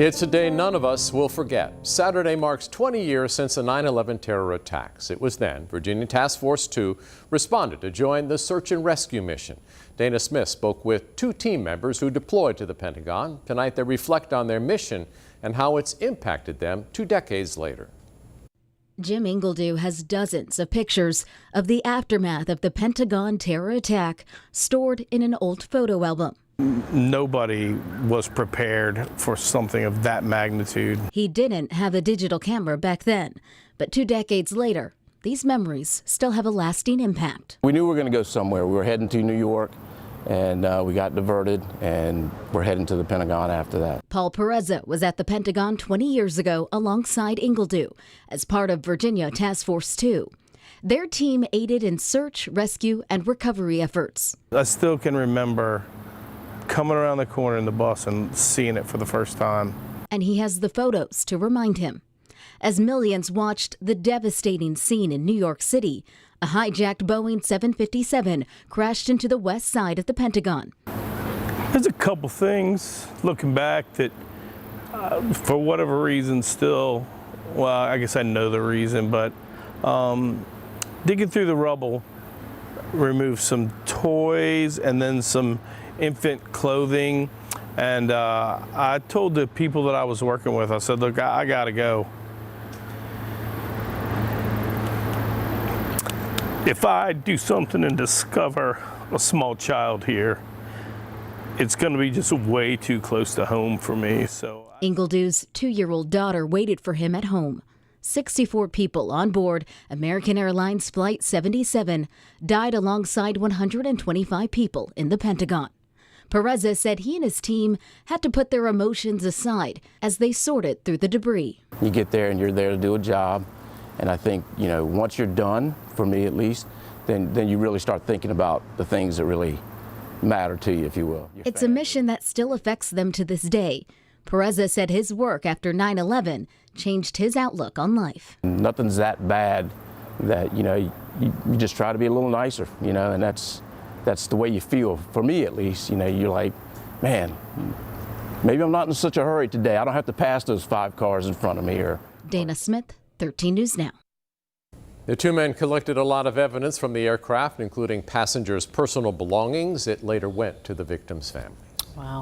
It's a day none of us will forget. Saturday marks 20 years since the 9/11 terror attacks. It was then Virginia Task Force 2 responded to join the search and rescue mission. Dana Smith spoke with two team members who deployed to the Pentagon. Tonight they reflect on their mission and how it's impacted them 2 decades later. Jim Ingledew has dozens of pictures of the aftermath of the Pentagon terror attack stored in an old photo album. Nobody was prepared for something of that magnitude. He didn't have a digital camera back then, but 2 decades later, these memories still have a lasting impact. We knew we were going to go somewhere. We were heading to New York, and we got diverted, and we're heading to the Pentagon after that. Paul Perezza was at the Pentagon 20 years ago alongside Ingledew as part of Virginia Task Force 2. Their team aided in search, rescue, and recovery efforts. I still can remember coming around the corner in the bus and seeing it for the first time. And he has the photos to remind him. As millions watched the devastating scene in New York City, a hijacked Boeing 757 crashed into the west side of the Pentagon. There's a couple things looking back that, for whatever reason, still, well, I guess I know the reason, but digging through the rubble, removed some toys and then some infant clothing. And I told the people that I was working with, I said, look, I gotta go. If I do something and discover a small child here, it's going to be just way too close to home for me. So Ingledew's 2-year-old daughter waited for him at home. 64 people on board American Airlines Flight 77 died alongside 125 people in the Pentagon. Perezza said he and his team had to put their emotions aside as they sorted through the debris. You get there and you're there to do a job. And I think, you know, once you're done, for me at least, then you really start thinking about the things that really matter to you, if you will. It's a mission that still affects them to this day. Perezza said his work after 9/11 changed his outlook on life. Nothing's that bad that, you know, you just try to be a little nicer, you know, and that's the way you feel. For me at least, you know, you're like, man, maybe I'm not in such a hurry today. I don't have to pass those 5 cars in front of me. Dana Smith, 13 News Now. The two men collected a lot of evidence from the aircraft, including passengers' personal belongings. It later went to the victim's family. Wow.